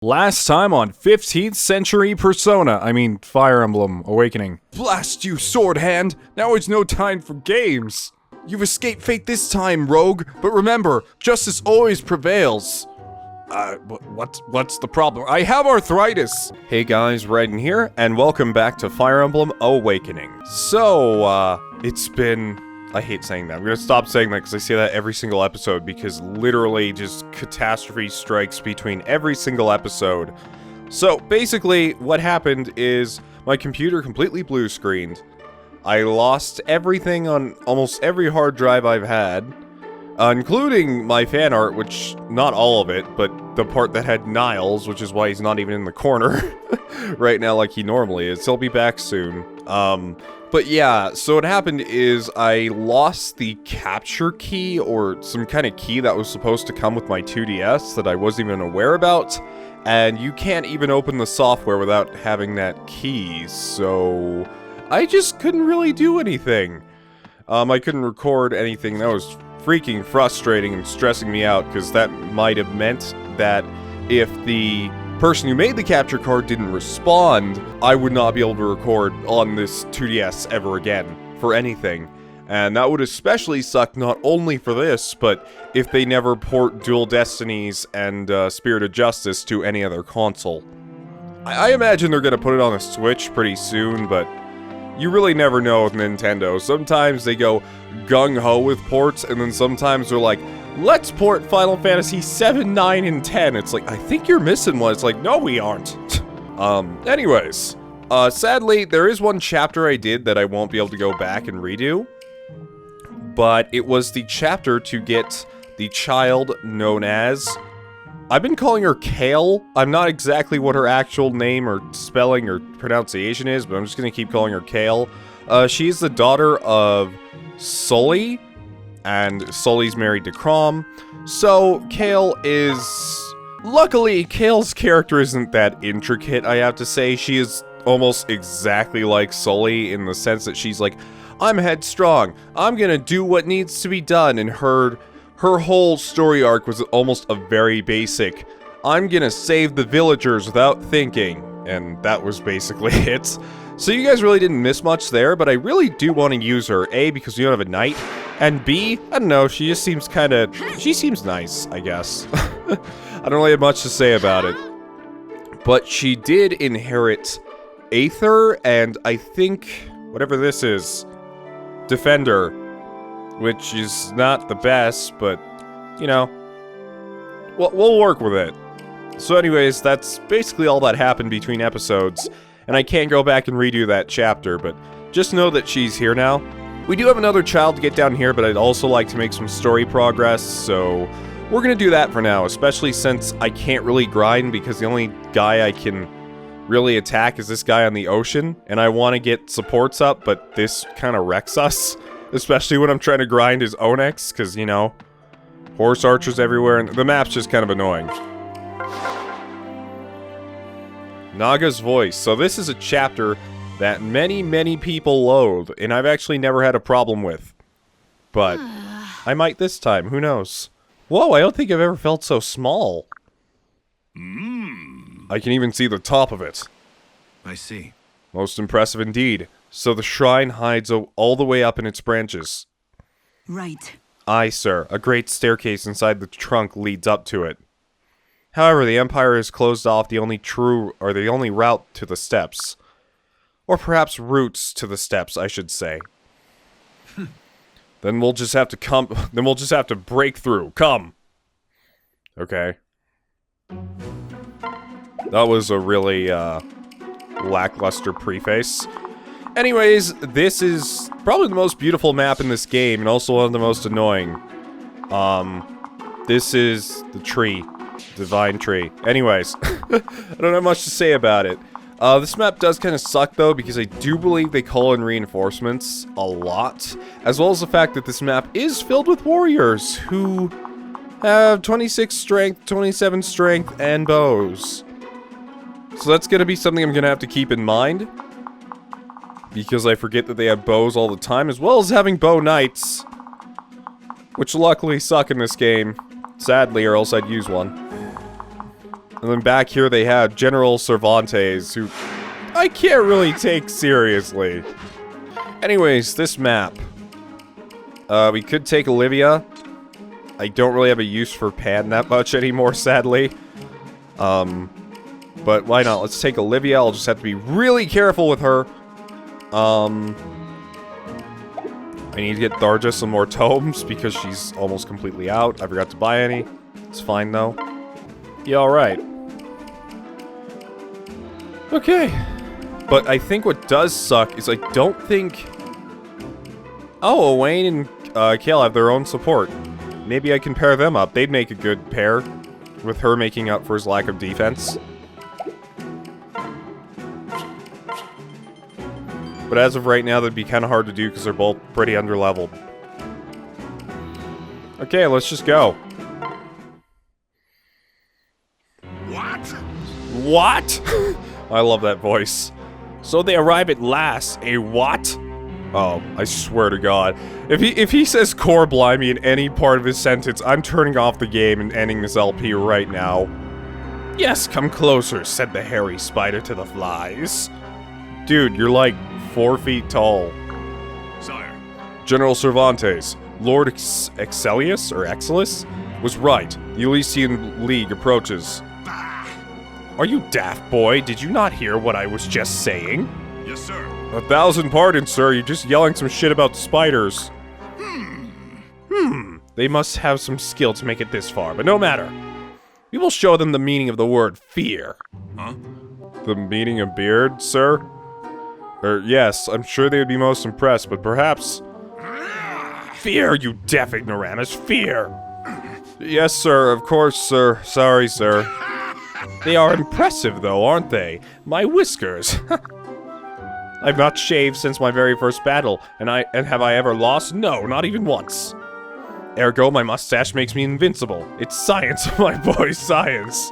Last time on 15th Century Fire Emblem Awakening. Blast you, sword hand! Now is no time for games! You've escaped fate this time, rogue, but remember, justice always prevails. What's the problem? I have arthritis! Hey guys, Raiden here, and welcome back to Fire Emblem Awakening. So, it's been... I hate saying that. I'm gonna stop saying that because I say that every single episode because literally just catastrophe strikes between every single episode. So, basically, what happened is my computer completely blue screened. I lost everything on almost every hard drive I've had, including my fan art, which, not all of it, but the part that had Niles, which is why he's not even in the corner right now like he normally is. He'll be back soon. But yeah, so what happened is I lost the capture key, or some kind of key that was supposed to come with my 2DS that I wasn't even aware about, and you can't even open the software without having that key, so I just couldn't really do anything. I couldn't record anything. That was freaking frustrating and stressing me out, because that might have meant that if the person who made the capture card didn't respond, I would not be able to record on this 2DS ever again for anything. And that would especially suck not only for this, but if they never port Dual Destinies and Spirit of Justice to any other console. I imagine they're gonna put it on a Switch pretty soon, but you really never know with Nintendo. Sometimes they go gung-ho with ports, and then sometimes they're like, let's port Final Fantasy 7, 9, and 10. It's like, I think you're missing one. It's like, no, we aren't. Anyways. Sadly, there is one chapter I did that I won't be able to go back and redo. But it was the chapter to get the child known as... I've been calling her Kale. I'm not exactly what her actual name or spelling or pronunciation is, but I'm just gonna keep calling her Kale. She's the daughter of Sully, and Sully's married to Crom. So, Kale is... Luckily, Kale's character isn't that intricate, I have to say. She is almost exactly like Sully in the sense that she's like, I'm headstrong, I'm gonna do what needs to be done, and her whole story arc was almost a very basic, I'm gonna save the villagers without thinking, and that was basically it. So you guys really didn't miss much there, but I really do want to use her, A, because we don't have a knight, and B, I don't know, she just seems kinda, she seems nice, I guess. I don't really have much to say about it. But she did inherit Aether, and I think, whatever this is, Defender, which is not the best, but, you know, we'll work with it. So anyways, that's basically all that happened between episodes, and I can't go back and redo that chapter, but just know that she's here now. We do have another child to get down here, but I'd also like to make some story progress, so we're gonna do that for now, especially since I can't really grind because the only guy I can really attack is this guy on the ocean, and I want to get supports up, but this kind of wrecks us, especially when I'm trying to grind his Onyx, because, you know, horse archers everywhere, and the map's just kind of annoying. Naga's voice. So this is a chapter that many people loathe, and I've actually never had a problem with. But I might this time, who knows? Whoa, I don't think I've ever felt so small. I can even see the top of it. I see. Most impressive indeed. So the shrine hides all the way up in its branches. Right. Aye, sir. A great staircase inside the trunk leads up to it. However, the Empire has closed off the only route to the steps. Or perhaps routes to the steps, I should say. Then we'll just have to break through. Come! Okay. That was a really, lackluster preface. Anyways, this is probably the most beautiful map in this game, and also one of the most annoying. This is the tree. Divine tree. Anyways, I don't have much to say about it. This map does kind of suck, though, because I do believe they call in reinforcements a lot, as well as the fact that this map is filled with warriors who have 26 strength, 27 strength, and bows. So that's gonna be something I'm gonna have to keep in mind, because I forget that they have bows all the time, as well as having bow knights, which luckily suck in this game, sadly, or else I'd use one. And then back here they have General Cervantes, who I can't really take seriously. Anyways, this map. We could take Olivia. I don't really have a use for Pan that much anymore, sadly. But why not? Let's take Olivia. I'll just have to be really careful with her. I need to get Tharja some more tomes because she's almost completely out. I forgot to buy any. It's fine, though. Yeah, alright. Okay. But I think what does suck is I don't think... Oh, Wayne and Kale have their own support. Maybe I can pair them up. They'd make a good pair, with her making up for his lack of defense. But as of right now, that'd be kind of hard to do because they're both pretty underleveled. Okay, let's just go. What? What? I love that voice. So they arrive at last. A what? Oh, I swear to God. If he says core blimey in any part of his sentence, I'm turning off the game and ending this LP right now. Yes, come closer, said the hairy spider to the flies. Dude, you're like 4 feet tall. Sire. General Cervantes, Lord Exelius, or Exelis, was right. The Ylisian League approaches. Are you daft, boy? Did you not hear what I was just saying? Yes, sir. 1,000 pardons, sir. You're just yelling some shit about spiders. They must have some skill to make it this far, but no matter. We will show them the meaning of the word fear. Huh? The meaning of beard, sir? Yes, I'm sure they would be most impressed, but perhaps... Fear, you deaf ignoramus, fear! Yes, sir, of course, sir. Sorry, sir. They are impressive, though, aren't they? My whiskers. I've not shaved since my very first battle, and have I ever lost? No, not even once. Ergo, my mustache makes me invincible. It's science, my boy, science.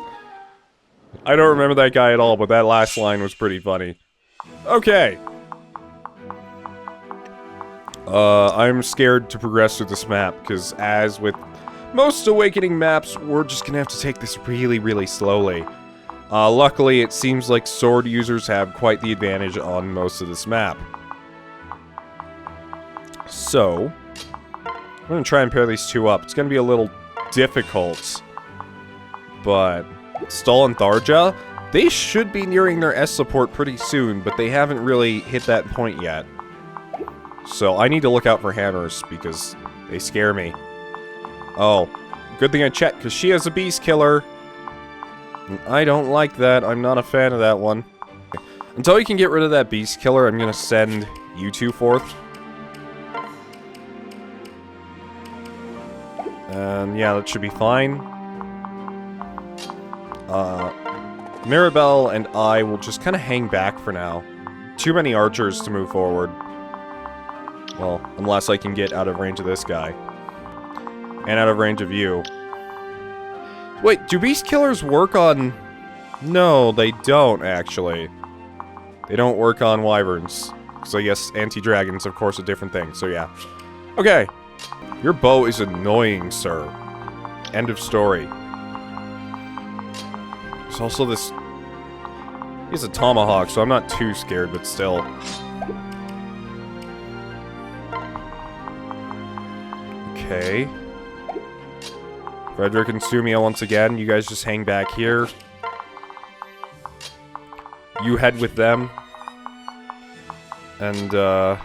I don't remember that guy at all, but that last line was pretty funny. Okay. I'm scared to progress through this map, because as with most Awakening maps, we're just gonna have to take this really, really slowly. Luckily, it seems like sword users have quite the advantage on most of this map. So, I'm gonna try and pair these two up. It's gonna be a little difficult, but Stall and Tharja, they should be nearing their S support pretty soon, but they haven't really hit that point yet. So I need to look out for hammers, because they scare me. Oh, good thing I checked, because she has a beast killer. I don't like that. I'm not a fan of that one. Until we can get rid of that beast killer, I'm gonna send you two forth. And yeah, that should be fine. Mirabelle and I will just kind of hang back for now. Too many archers to move forward. Well, unless I can get out of range of this guy. And out of range of you. Wait, do beast killers work on... No, they don't, actually. They don't work on wyverns. So I guess anti-dragons, of course, a different thing, so yeah. Okay. Your bow is annoying, sir. End of story. There's also this... He's a tomahawk, so I'm not too scared, but still. Okay. Frederick and Sumia once again. You guys just hang back here. You head with them. And, we're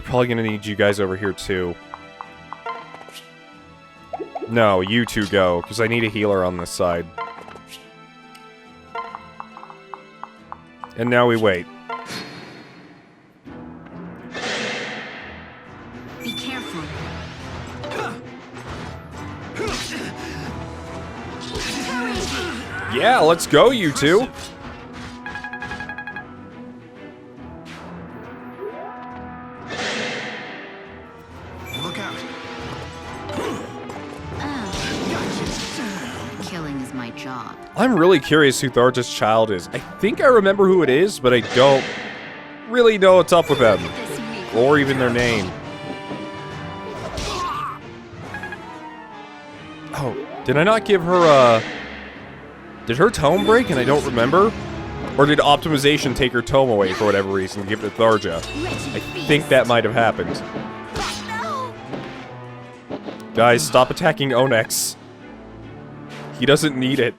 probably gonna need you guys over here, too. No, you two go, because I need a healer on this side. And now we wait. Be careful. Yeah, let's go, you two! Look out. Killing is my job. I'm really curious who Tharja's child is. I think I remember who it is, but I don't really know what's up with them. Or even their name. Oh, did I not give her Did her tome break and I don't remember? Or did optimization take her tome away for whatever reason and give it to Tharja? I think that might have happened. Guys, stop attacking Onyx. He doesn't need it.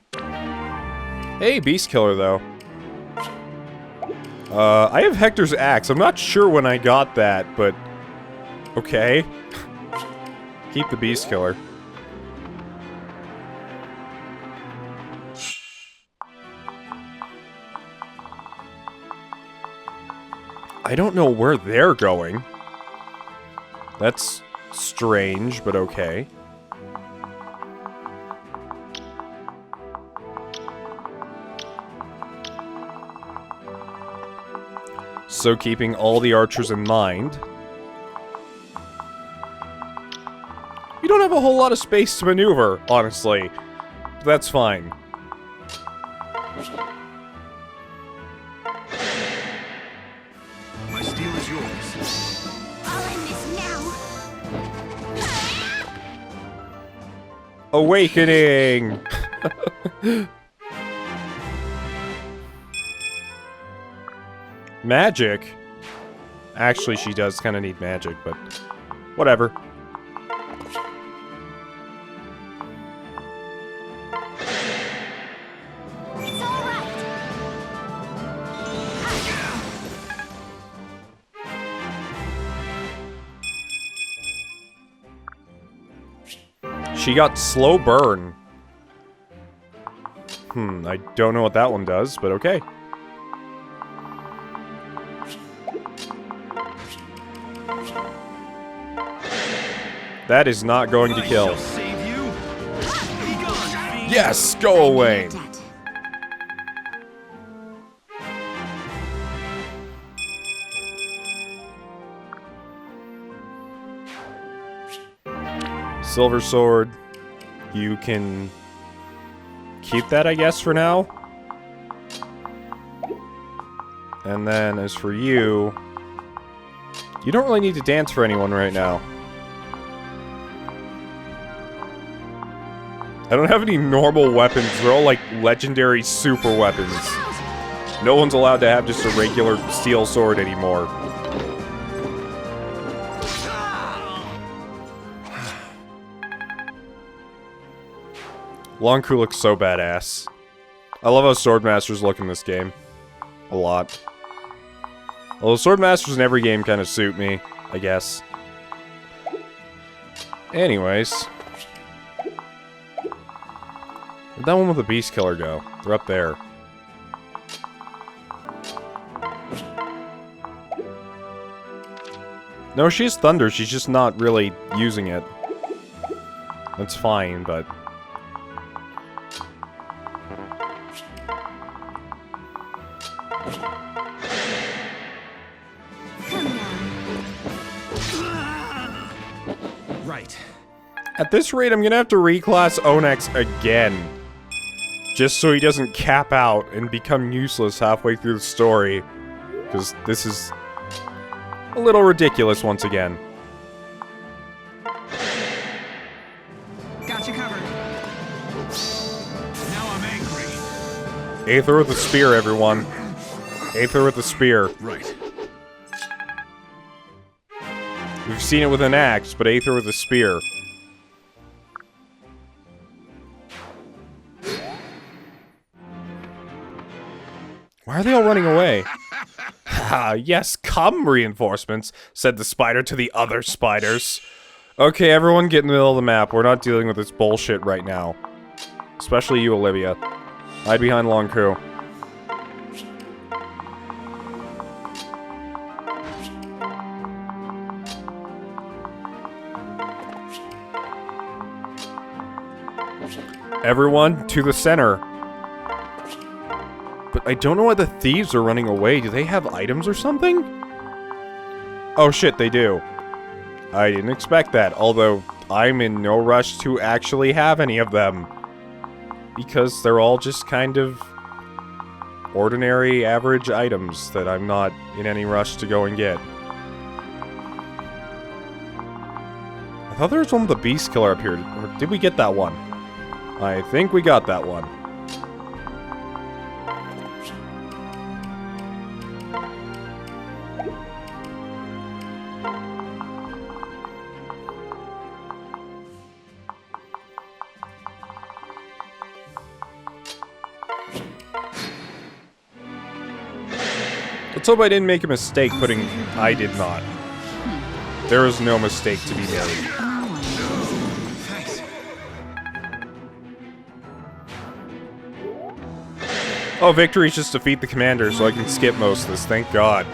Hey, Beast Killer, though. I have Hector's axe. I'm not sure when I got that, but... okay. Keep the Beast Killer. I don't know where they're going. That's strange, but okay. So keeping all the archers in mind. You don't have a whole lot of space to maneuver, honestly. But that's fine. My steel is yours. I'll end this now. Awakening! Magic? Actually, she does kind of need magic, but whatever. It's all right. She got slow burn. I don't know what that one does, but okay. That is not going to kill. Save you. Be gone. Yes, go away. Silver Sword. You can keep that, I guess, for now. And then, as for you... you don't really need to dance for anyone right now. I don't have any normal weapons. They're all, like, legendary super weapons. No one's allowed to have just a regular steel sword anymore. Lonku looks so badass. I love how Swordmasters look in this game. A lot. Although Swordmasters in every game kind of suit me, I guess. Anyways. Where'd that one with the Beast Killer go? They're up there. No, she has Thunder, she's just not really using it. That's fine, but... Right. At this rate, I'm gonna have to reclass Onyx again. Just so he doesn't cap out and become useless halfway through the story. Because this is a little ridiculous once again. Got you covered. Now I'm angry. Aether with the spear, everyone. Aether with the spear. Right. We've seen it with an axe, but Aether with a spear. Why are they all running away? Ah, yes, come, reinforcements, said the spider to the other spiders. Okay, everyone get in the middle of the map. We're not dealing with this bullshit right now. Especially you, Olivia. Hide behind Lonku. Everyone, to the center. But I don't know why the thieves are running away. Do they have items or something? Oh shit, they do. I didn't expect that, although I'm in no rush to actually have any of them. Because they're all just kind of ordinary, average items that I'm not in any rush to go and get. I thought there was one with the Beast Killer up here. Or did we get that one? I think we got that one. Let's hope I didn't make a mistake putting... I did not. There is no mistake to be made. Thanks. Oh, victories just defeat the commander, so I can skip most of this, thank God.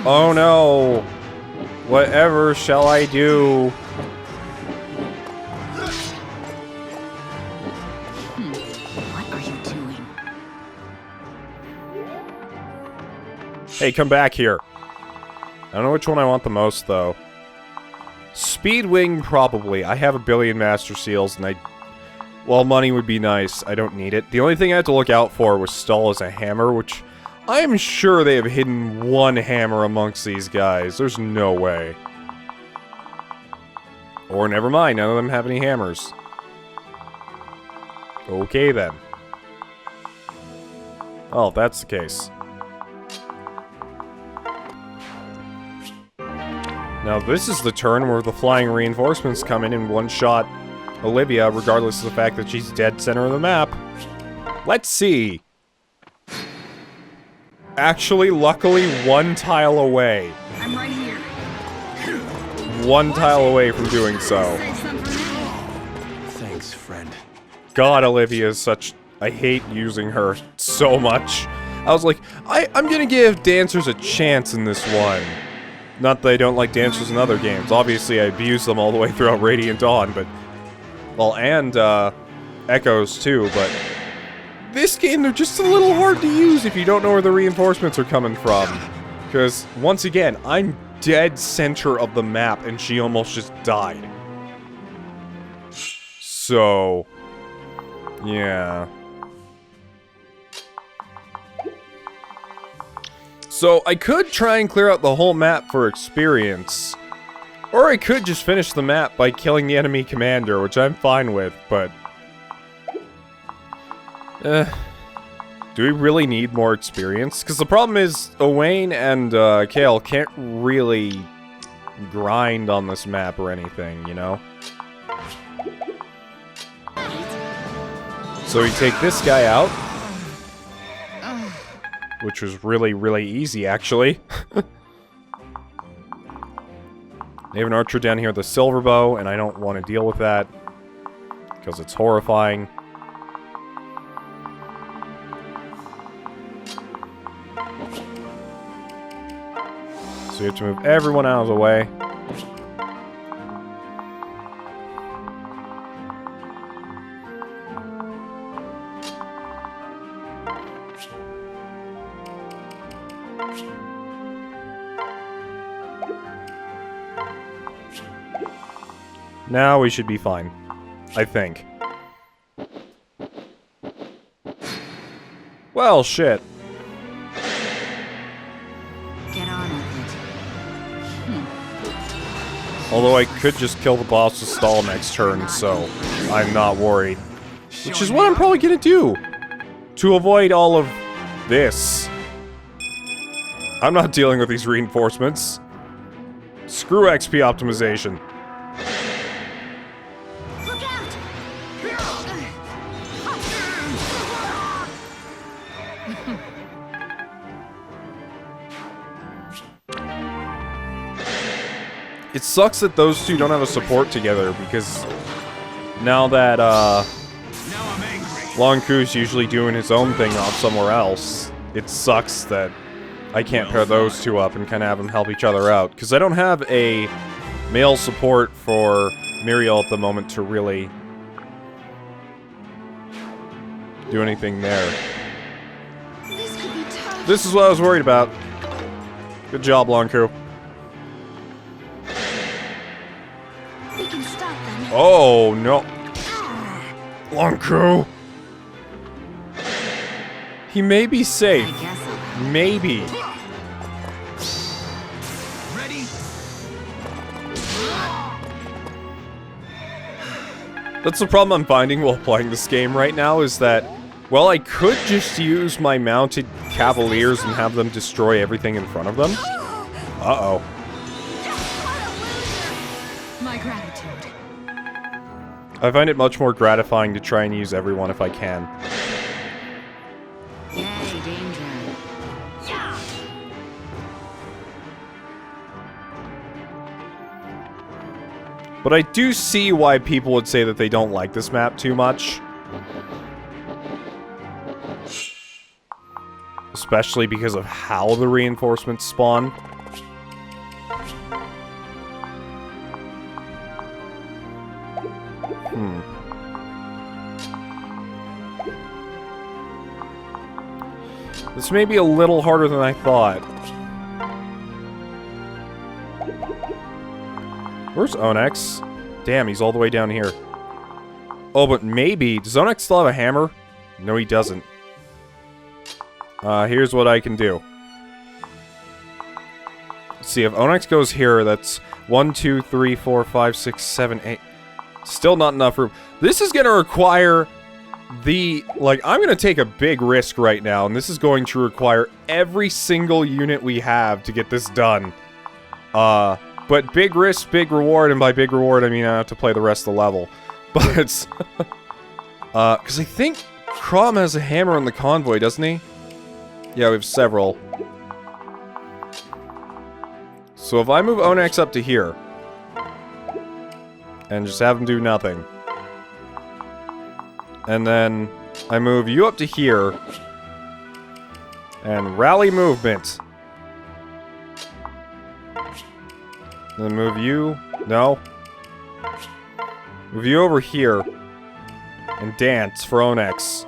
Oh no! Whatever shall I do? What are you doing? Hey, come back here. I don't know which one I want the most, though. Speedwing, probably. I have a billion Master Seals, and well, money would be nice. I don't need it. The only thing I had to look out for was stall as a hammer, which... I am sure they have hidden one hammer amongst these guys. There's no way. Or never mind, none of them have any hammers. Okay, then. Oh, if that's the case. Now, this is the turn where the flying reinforcements come in and one-shot Olivia, regardless of the fact that she's dead center of the map. Let's see. Actually, luckily, one tile away. I'm right here. One tile away from doing so. Thanks, friend. God, Olivia is such... I hate using her so much. I was like, I'm gonna give dancers a chance in this one. Not that I don't like dancers in other games. Obviously, I abuse them all the way throughout Radiant Dawn, but... Well, and, Echoes, too, but... This game, they're just a little hard to use if you don't know where the reinforcements are coming from. Because, once again, I'm dead center of the map, and she almost just died. So... yeah. So, I could try and clear out the whole map for experience. Or I could just finish the map by killing the enemy commander, which I'm fine with, but... do we really need more experience? Because the problem is, Owain and Kale can't really grind on this map or anything, you know? So we take this guy out. Which was really, really easy, actually. They have an archer down here with a silver bow, and I don't want to deal with that. Because it's horrifying. So you have to move everyone out of the way. Now we should be fine. I think. Well, shit. Get on with it. Although I could just kill the boss with stall next turn, so I'm not worried. Which is what I'm probably gonna do. To avoid all of this. I'm not dealing with these reinforcements. Screw XP optimization. Look out! It sucks that those two don't have a support together, because now that, Now I'm angry. Long Ku's usually doing his own thing off somewhere else, it sucks that I can't pair those two up and kind of have them help each other out. Because I don't have a male support for Muriel at the moment to really do anything there. This could be tough. This is what I was worried about. Good job, Long Ku. We can stop them. Oh, no. Long Ku. He may be safe. I guess I'll... Maybe. Ready? That's the problem I'm finding while playing this game right now, is that, well, I could just use my mounted cavaliers and have them destroy everything in front of them. Uh-oh. My gratitude. I find it much more gratifying to try and use everyone if I can. Yay, danger. Yeah. But I do see why people would say that they don't like this map too much. Especially because of how the reinforcements spawn. This may be a little harder than I thought. Where's Onyx? Damn, he's all the way down here. Oh, but maybe... Does Onyx still have a hammer? No, he doesn't. Here's what I can do. Let's see, if Onyx goes here, that's 1, 2, 3, 4, 5, 6, 7, 8. Still not enough room. This is gonna require... I'm gonna take a big risk right now, and this is going to require every single unit we have to get this done. But big risk, big reward, and by big reward, I mean I have to play the rest of the level. But, because I think Crom has a hammer in the convoy, doesn't he? Yeah, we have several. So if I move Onyx up to here, and just have him do nothing, and then I move you up to here. And rally movement. Then move you. No. Move you over here. And dance for Onyx.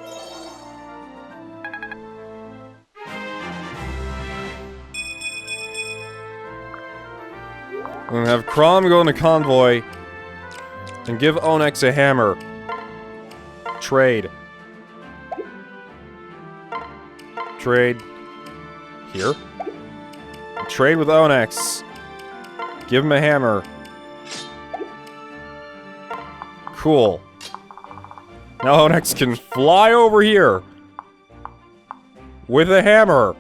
And have Crom go in the convoy. And give Onyx a hammer. Trade. Trade. Here. Trade with Onyx. Give him a hammer. Cool. Now Onyx can fly over here. With a hammer.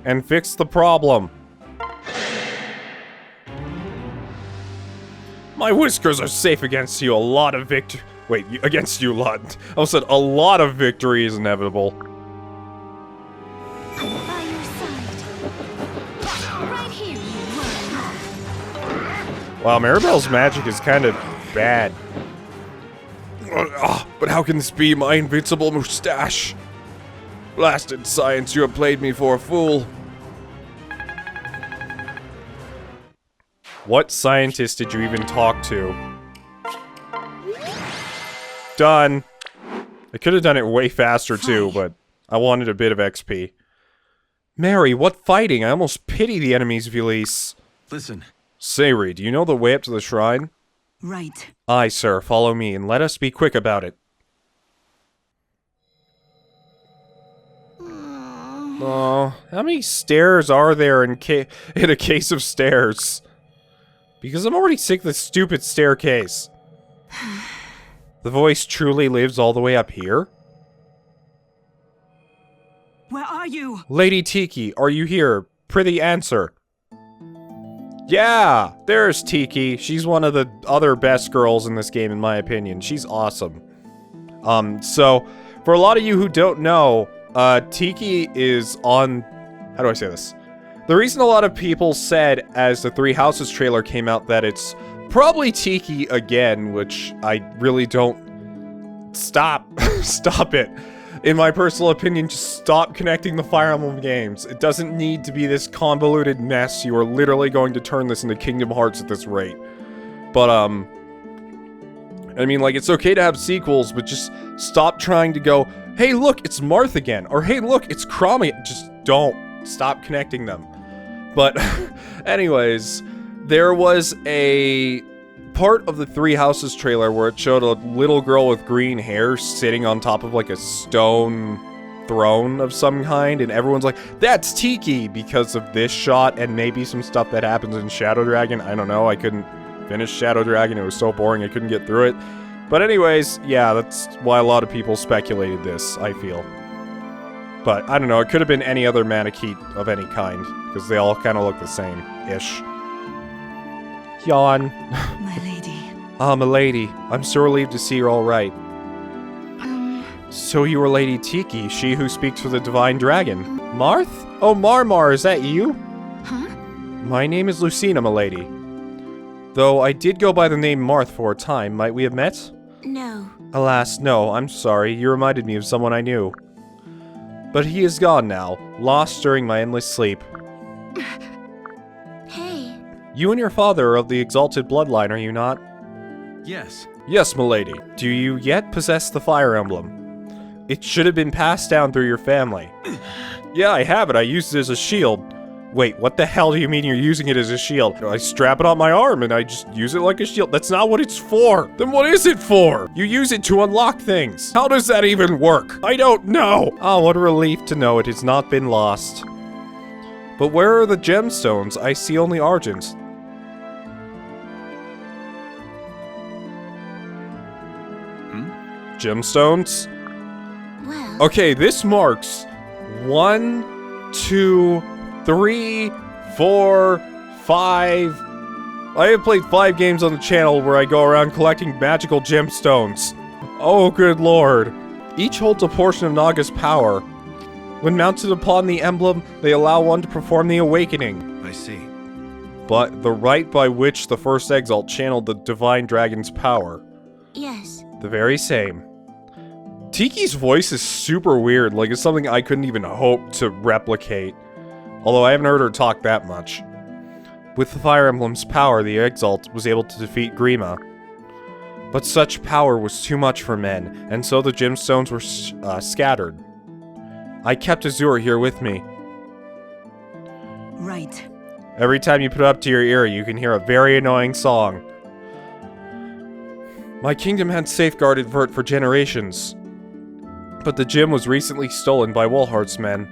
And fix the problem. My whiskers are safe against you. A lot of victory. Wait, against you lot. I almost said a lot of victory is inevitable. By your side. Right here, you worm. Wow, Maribel's magic is kind of bad. But how can this be? My invincible mustache. Blasted science, you have played me for a fool. What scientist did you even talk to? Done. I could have done it way faster too, but I wanted a bit of XP. Mary, what fighting? I almost pity the enemies of Ylisse. Listen. Sayri, do you know the way up to the shrine? Right. Aye, sir. Follow me, and let us be quick about it. Oh, how many stairs are there in a case of stairs? Because I'm already sick of this stupid staircase. The voice truly lives all the way up here? Where are you? Lady Tiki, are you here? Prithee answer. Yeah, there's Tiki. She's one of the other best girls in this game, in my opinion. She's awesome. So, for a lot of you who don't know, Tiki is on... How do I say this? The reason a lot of people said, as the Three Houses trailer came out, that it's probably Tiki again, which I really don't... Stop. Stop it. In my personal opinion, just stop connecting the Fire Emblem games. It doesn't need to be this convoluted mess. You are literally going to turn this into Kingdom Hearts at this rate. But, I mean, like, it's okay to have sequels, but just stop trying to go, hey, look, it's Marth again. Or, hey, look, it's Crom again. Just don't. Stop connecting them. But, anyways, there was a part of the Three Houses trailer where it showed a little girl with green hair sitting on top of, like, a stone throne of some kind, and everyone's like, that's Tiki, because of this shot and maybe some stuff that happens in Shadow Dragon. I don't know, I couldn't finish Shadow Dragon, it was so boring I couldn't get through it. But anyways, yeah, that's why a lot of people speculated this, I feel. But, I don't know, it could have been any other Manakete of any kind, because they all kind of look the same-ish. Yawn. My lady. Ah, milady, I'm so relieved to see you're alright. So you are Lady Tiki, she who speaks for the Divine Dragon. Marth? Oh, Marmar, is that you? Huh? My name is Lucina, milady. Though I did go by the name Marth for a time, might we have met? No. Alas, no, I'm sorry, you reminded me of someone I knew. But he is gone now, lost during my endless sleep. Hey. You and your father are of the exalted bloodline, are you not? Yes. Yes, milady. Do you yet possess the Fire Emblem? It should have been passed down through your family. Yeah, I have it. I used it as a shield. Wait, what the hell do you mean you're using it as a shield? I strap it on my arm and I just use it like a shield. That's not what it's for. Then what is it for? You use it to unlock things. How does that even work? I don't know. Oh, what a relief to know it has not been lost. But where are the gemstones? I see only Argent. Gemstones? Well. Okay, this marks 1, 2, 3, 4, 5. I have played 5 games on the channel where I go around collecting magical gemstones. Oh, good lord. Each holds a portion of Naga's power. When mounted upon the emblem, they allow one to perform the awakening. I see. But the rite by which the First Exalt channeled the Divine Dragon's power. Yes. The very same. Tiki's voice is super weird, like it's something I couldn't even hope to replicate. Although I haven't heard her talk that much. With the Fire Emblem's power, the Exalt was able to defeat Grima. But such power was too much for men, and so the gemstones were scattered. I kept Azure here with me. Right. Every time you put it up to your ear, you can hear a very annoying song. My kingdom had safeguarded Vert for generations. But the gem was recently stolen by Wolhart's men.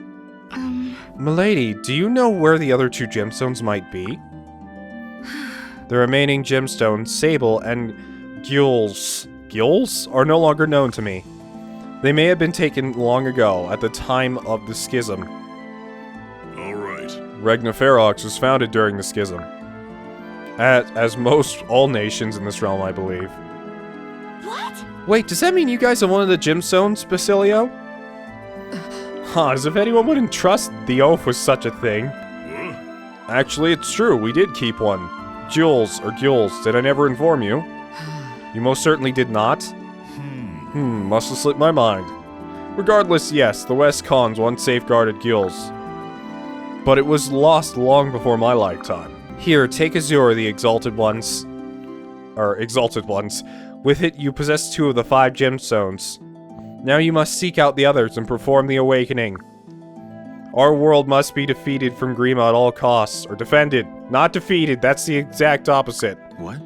Milady, do you know where the other 2 gemstones might be? The remaining gemstones, Sable and Gills, are no longer known to me. They may have been taken long ago, at the time of the schism. Alright. Regnaferox was founded during the schism. As most all nations in this realm, I believe. What? Wait, does that mean you guys have one of the gemstones, Basilio? Huh, as if anyone wouldn't trust the oath was such a thing. Actually, it's true, we did keep one. Jules, did I never inform you? You most certainly did not? Must have slipped my mind. Regardless, yes, the West Cons once safeguarded Gills. But it was lost long before my lifetime. Here, take Azure, the Exalted Ones. With it, you possess 2 of the 5 gemstones. Now you must seek out the others and perform the awakening. Our world must be defeated from Grima at all costs. Or defended. Not defeated, that's the exact opposite. What?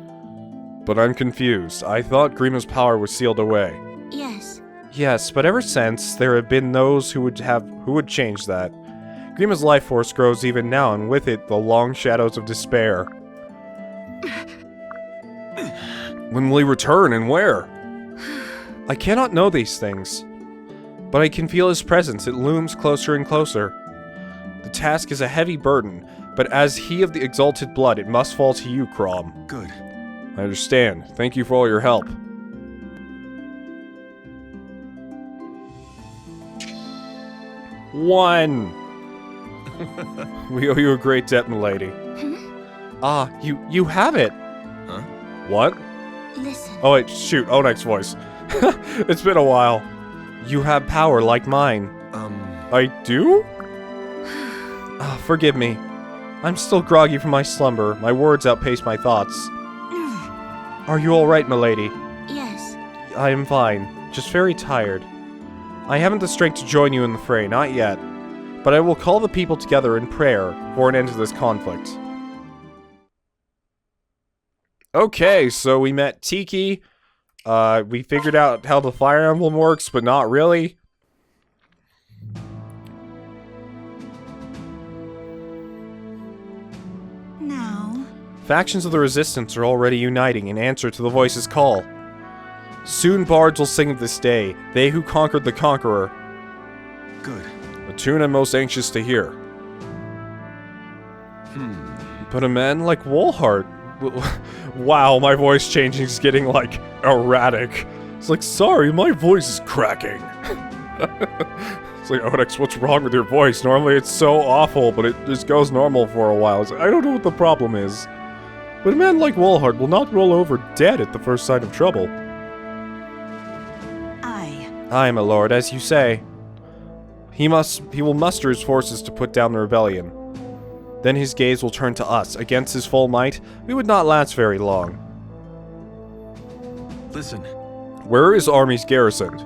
But I'm confused. I thought Grima's power was sealed away. Yes. Yes, but ever since, there have been those who would change that. Grima's life force grows even now, and with it, the long shadows of despair. When will he return, and where? I cannot know these things, but I can feel his presence. It looms closer and closer. The task is a heavy burden, but as he of the exalted blood, it must fall to you, Crom. Good. I understand. Thank you for all your help. One. We owe you a great debt, milady. Ah, you have it. Huh? What? Listen. Oh wait, shoot. Onek's voice. It's been a while. You have power like mine. I do? Ah, forgive me. I'm still groggy from my slumber. My words outpace my thoughts. Are you alright, milady? Yes. I am fine. Just very tired. I haven't the strength to join you in the fray, not yet. But I will call the people together in prayer for an end to this conflict. Okay, so we met Tiki. We figured out how the Fire Emblem works, but not really. Now. Factions of the Resistance are already uniting in answer to the Voice's call. Soon bards will sing of this day, they who conquered the Conqueror. Good. A tune I'm most anxious to hear. But a man like Wolhart, Wow, my voice changing is getting, like, erratic. It's like, sorry, my voice is cracking. It's like, Odex, what's wrong with your voice? Normally it's so awful, but it just goes normal for a while. It's like, I don't know what the problem is. But a man like Walhart will not roll over dead at the first sign of trouble. Aye, my lord, as you say. He will muster his forces to put down the rebellion. Then his gaze will turn to us. Against his full might, we would not last very long. Listen. Where is armies garrisoned?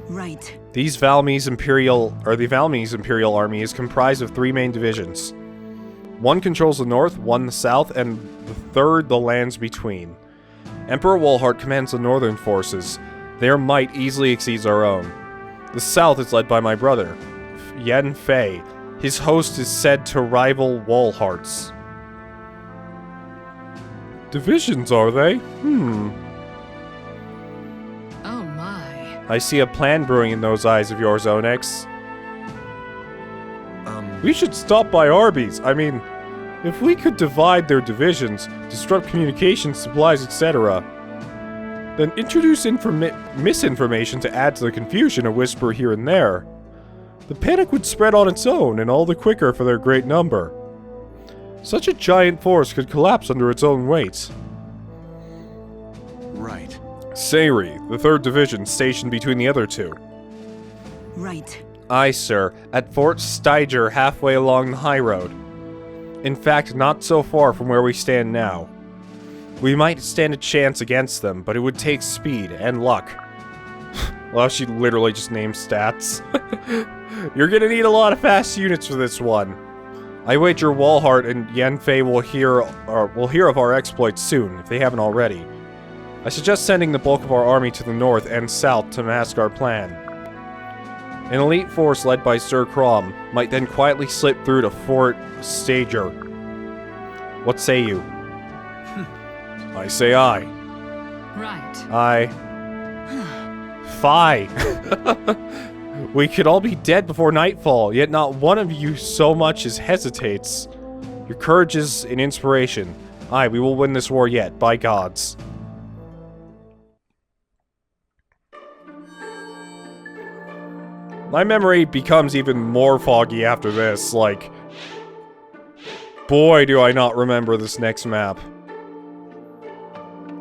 Right. The Valmese Imperial Army is comprised of 3 main divisions. One controls the north, one the south, and the third the lands between. Emperor Walhart commands the northern forces. Their might easily exceeds our own. The south is led by my brother, Yen Fei. His host is said to rival Walhart's. Divisions, are they? Oh my. I see a plan brewing in those eyes of yours, Onyx. We should stop by Arby's. I mean, if we could divide their divisions, disrupt communication, supplies, etc., then introduce misinformation to add to the confusion, a whisper here and there. The panic would spread on its own, and all the quicker for their great number. Such a giant force could collapse under its own weight. Right. Sayri, the 3rd Division, stationed between the other 2. Right. Aye, sir, at Fort Steiger, halfway along the high road. In fact, not so far from where we stand now. We might stand a chance against them, but it would take speed and luck. Well, she literally just named stats. You're gonna need a lot of fast units for this one. I wager Walhart and Yanfei will hear of our exploits soon, if they haven't already. I suggest sending the bulk of our army to the north and south to mask our plan. An elite force led by Sir Crom might then quietly slip through to Fort Stager. What say you? I say aye. Right. Aye. Fie. We could all be dead before nightfall, yet not one of you so much as hesitates. Your courage is an inspiration. Aye, we will win this war yet, by gods. My memory becomes even more foggy after this, like... Boy, do I not remember this next map.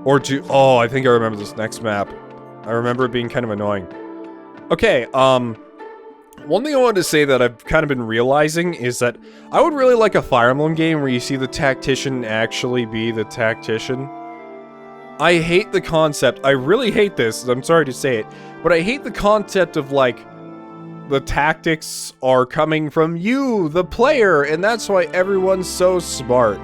Or do... Oh, I think I remember this next map. I remember it being kind of annoying. Okay, one thing I wanted to say that I've kind of been realizing is that I would really like a Fire Emblem game where you see the tactician actually be the tactician. I hate the concept. I really hate this. I'm sorry to say it. But I hate the concept of, like, the tactics are coming from you, the player, and that's why everyone's so smart.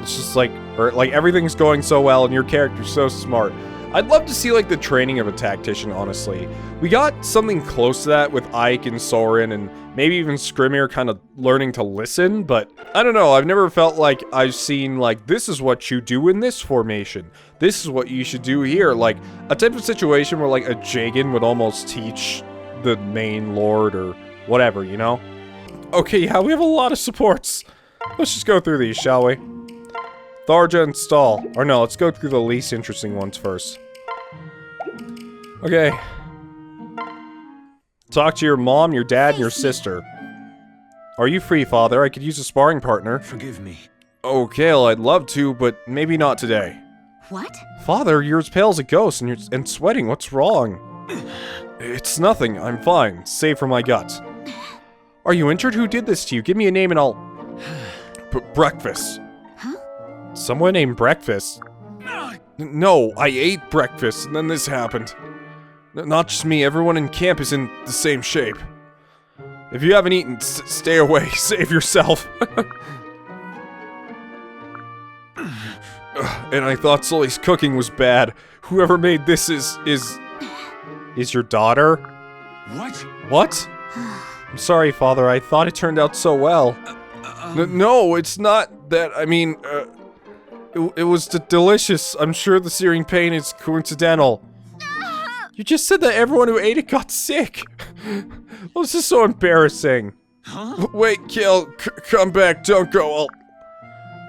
It's just like, or like everything's going so well and your character's so smart. I'd love to see like the training of a tactician, honestly. We got something close to that with Ike and Soren and maybe even Skrimir kind of learning to listen, but I don't know, I've never felt like I've seen like, this is what you do in this formation. This is what you should do here. Like a type of situation where like a Jagan would almost teach the main lord or whatever, you know? Okay, yeah, we have a lot of supports. Let's just go through these, shall we? Tharja and Stall. Or no, let's go through the least interesting ones first. Okay. Talk to your mom, your dad, and your sister. Are you free, Father? I could use a sparring partner. Forgive me. Okay, well, I'd love to, but maybe not today. What? Father, you're as pale as a ghost and sweating. What's wrong? It's nothing. I'm fine. Save for my guts. Are you injured? Who did this to you? Give me a name and I'll... Breakfast. Huh? Someone named Breakfast? No, I ate breakfast and then this happened. Not just me, everyone in camp is in the same shape. If you haven't eaten, stay away. Save yourself. And I thought Sully's cooking was bad. Whoever made this is your daughter? What? What? I'm sorry, Father. I thought it turned out so well. No, it's not that. I mean, it was delicious. I'm sure the searing pain is coincidental. You just said that everyone who ate it got sick. Oh, this is so embarrassing. Huh? Wait, Kill, come back. Don't go.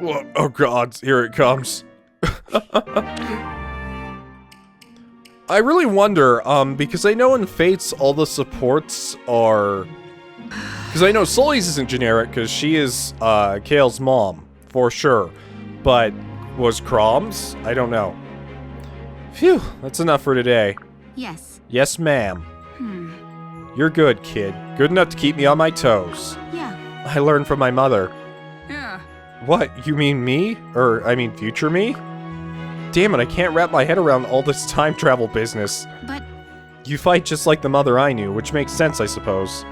Oh god, here it comes. I really wonder, because I know in Fates all the supports are... Because I know Sully's isn't generic, because she is, Kale's mom, for sure. But, was Crom's? I don't know. Phew, that's enough for today. Yes. Yes, ma'am. You're good, kid. Good enough to keep me on my toes. Yeah. I learned from my mother. Yeah. What, you mean me? I mean future me? Damn it, I can't wrap my head around all this time travel business. But... You fight just like the mother I knew, which makes sense, I suppose.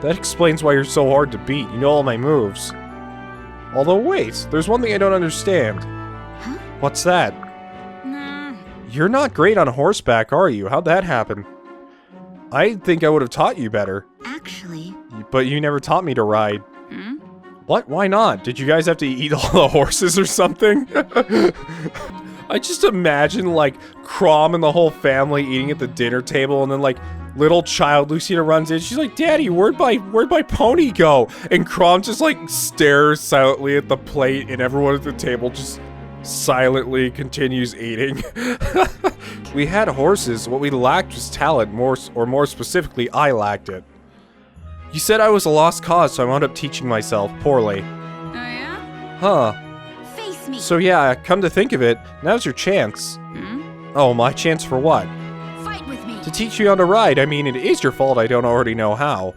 That explains why you're so hard to beat. You know all my moves. Although wait, there's one thing I don't understand. Huh? What's that? Nah. You're not great on horseback, are you? How'd that happen? I think I would have taught you better. Actually... But you never taught me to ride. Hmm? What? Why not? Did you guys have to eat all the horses or something? I just imagine, like, Crom and the whole family eating at the dinner table, and then, like, little child Lucina runs in. She's like, Daddy, where'd my pony go? And Crom just, like, stares silently at the plate, and everyone at the table just silently continues eating. We had horses. What we lacked was talent, more specifically, I lacked it. You said I was a lost cause, so I wound up teaching myself poorly. Oh yeah? Huh. Face me! So yeah, come to think of it, now's your chance. Oh, my chance for what? Fight with me! To teach you how to ride. I mean, it is your fault I don't already know how.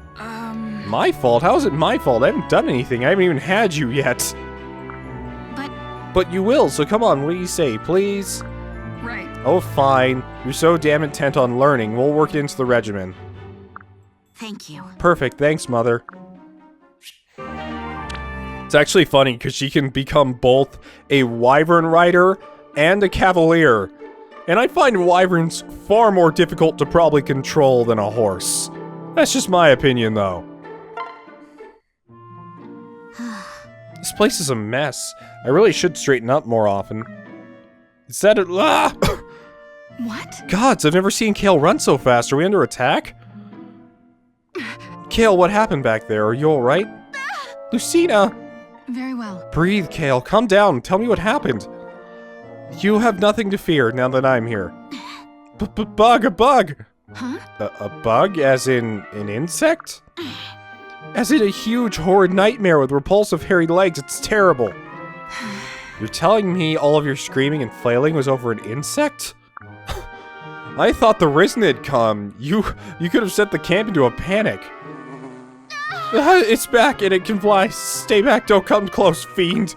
My fault? How is it my fault? I haven't done anything. I haven't even had you yet. But you will, so come on, what do you say, please? Right. Oh, fine. You're so damn intent on learning. We'll work it into the regimen. Thank you. Perfect, thanks, Mother. It's actually funny, because she can become both a wyvern rider and a cavalier. And I find wyverns far more difficult to probably control than a horse. That's just my opinion, though. This place is a mess. I really should straighten up more often. Is that ah! What? Gods, I've never seen Kale run so fast. Are we under attack? Kale, what happened back there? Are you alright? Lucina! Very well. Breathe, Kale. Calm down. Tell me what happened. You have nothing to fear now that I'm here. Bug, a bug! Huh? A bug? As in an insect? As in a huge, horrid nightmare with repulsive, hairy legs. It's terrible. You're telling me all of your screaming and flailing was over an insect? I thought the Risen had come. You could have set the camp into a panic. It's back and it can fly. Stay back, don't come close, fiend.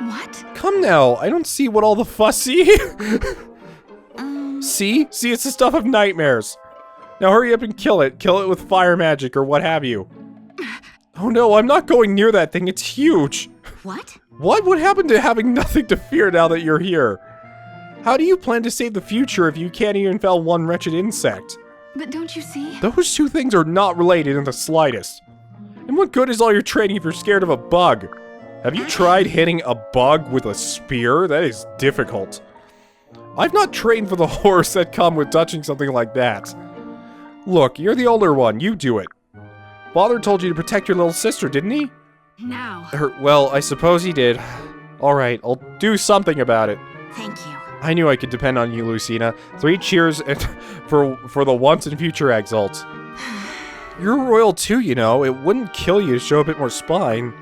What? Come now, I don't see what all the fuss see. See? See, it's the stuff of nightmares. Now hurry up and kill it. Kill it with fire magic or what have you. Oh no, I'm not going near that thing. It's huge. What? What would happen to having nothing to fear now that you're here? How do you plan to save the future if you can't even fell one wretched insect? But don't you see? Those two things are not related in the slightest. And what good is all your training if you're scared of a bug? Have you tried hitting a bug with a spear? That is difficult. I've not trained for the horrors that come with touching something like that. Look, you're the older one. You do it. Father told you to protect your little sister, didn't he? Now. Well, I suppose he did. Alright, I'll do something about it. Thank you. I knew I could depend on you, Lucina. 3 cheers and for the once and future Exalt. You're royal too, you know. It wouldn't kill you to show a bit more spine.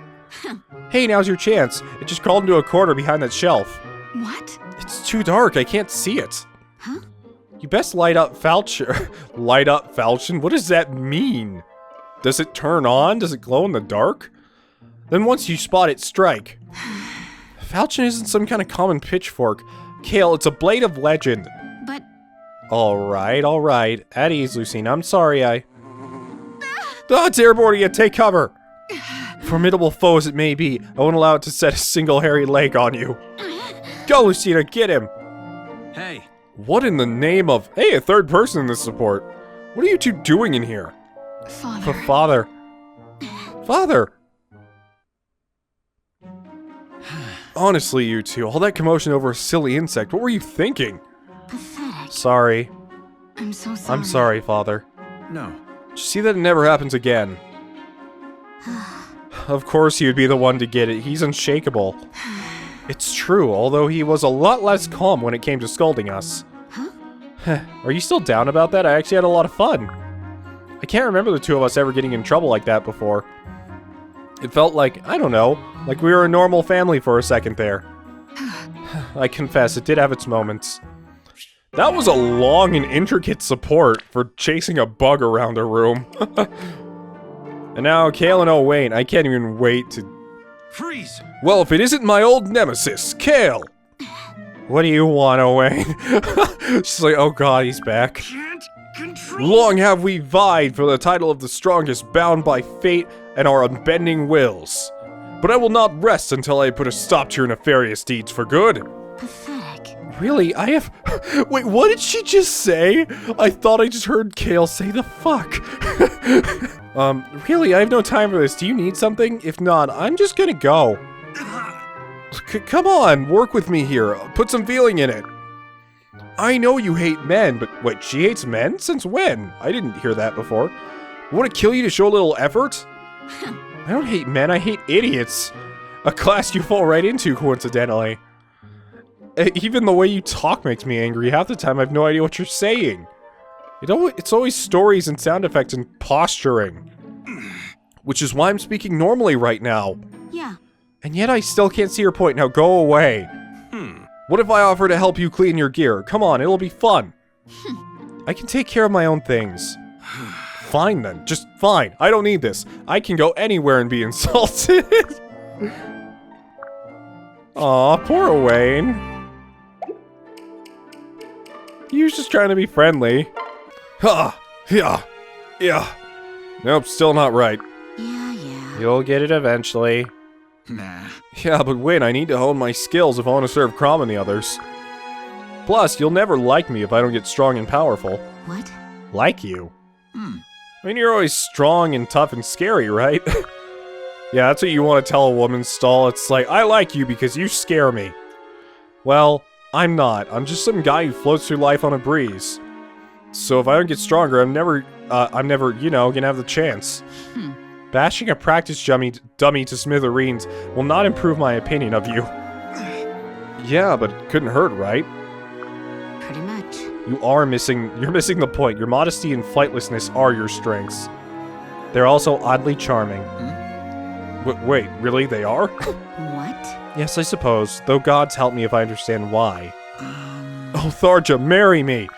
Hey, now's your chance. It just crawled into a corner behind that shelf. What? It's too dark. I can't see it. Huh? You best light up Falchion. Light up Falchion? What does that mean? Does it turn on? Does it glow in the dark? Then once you spot it, strike. Falchion isn't some kind of common pitchfork. Kale, it's a blade of legend. But... Alright, alright. At ease, Lucina. I'm sorry, it's airborne again. Take cover. Formidable foe as it may be, I won't allow it to set a single hairy leg on you. Go, Lucina, get him. Hey. What in the name of... Hey, a third person in this support. What are you two doing in here? Father. Father. Father. Honestly, you two, all that commotion over a silly insect, what were you thinking? Pathetic. Sorry. I'm so sorry. I'm sorry, Father. No. Just see that it never happens again. Of course he would be the one to get it. He's unshakable. It's true, although he was a lot less calm when it came to scolding us. Huh? Are you still down about that? I actually had a lot of fun. I can't remember the two of us ever getting in trouble like that before. It felt like, I don't know, like we were a normal family for a second there. I confess, it did have its moments. That was a long and intricate support for chasing a bug around a room. And now, Kale and Owain, I can't even wait to... Freeze! Well, if it isn't my old nemesis, Kale! What do you want, Owain? She's like, oh god, he's back. Can't control. Long have we vied for the title of the strongest, bound by fate and our unbending wills. But I will not rest until I put a stop to your nefarious deeds for good. Pathetic. Really? I have... Wait, what did she just say? I thought I just heard Kale say the fuck. Really? I have no time for this. Do you need something? If not, I'm just gonna go. Come on, work with me here. Put some feeling in it. I know you hate men, but wait, she hates men? Since when? I didn't hear that before. Would it kill you to show a little effort? I don't hate men, I hate idiots. A class you fall right into, coincidentally. Even the way you talk makes me angry. Half the time I have no idea what you're saying. It's always stories and sound effects and posturing. Which is why I'm speaking normally right now. Yeah. And yet I still can't see your point. Now go away. What if I offer to help you clean your gear? Come on, it'll be fun. I can take care of my own things. Fine then, just fine. I don't need this. I can go anywhere and be insulted. Aw, poor Owain. He was just trying to be friendly. Ha! Yeah. Nope, still not right. Yeah. You'll get it eventually. Nah. Yeah, but wait, I need to hone my skills if I want to serve Crom and the others. Plus, you'll never like me if I don't get strong and powerful. What? Like you? I mean, you're always strong and tough and scary, right? Yeah, that's what you want to tell a woman, Stall. It's like, I like you because you scare me. Well, I'm not. I'm just some guy who floats through life on a breeze. So if I don't get stronger, I'm never, you know, gonna have the chance. Bashing a practice dummy to smithereens will not improve my opinion of you. Yeah, but it couldn't hurt, right? Pretty much. You're missing the point. Your modesty and flightlessness are your strengths. They're also oddly charming. Wait, really? They are? What? Yes, I suppose. Though gods help me if I understand why. Oh, Tharja, marry me!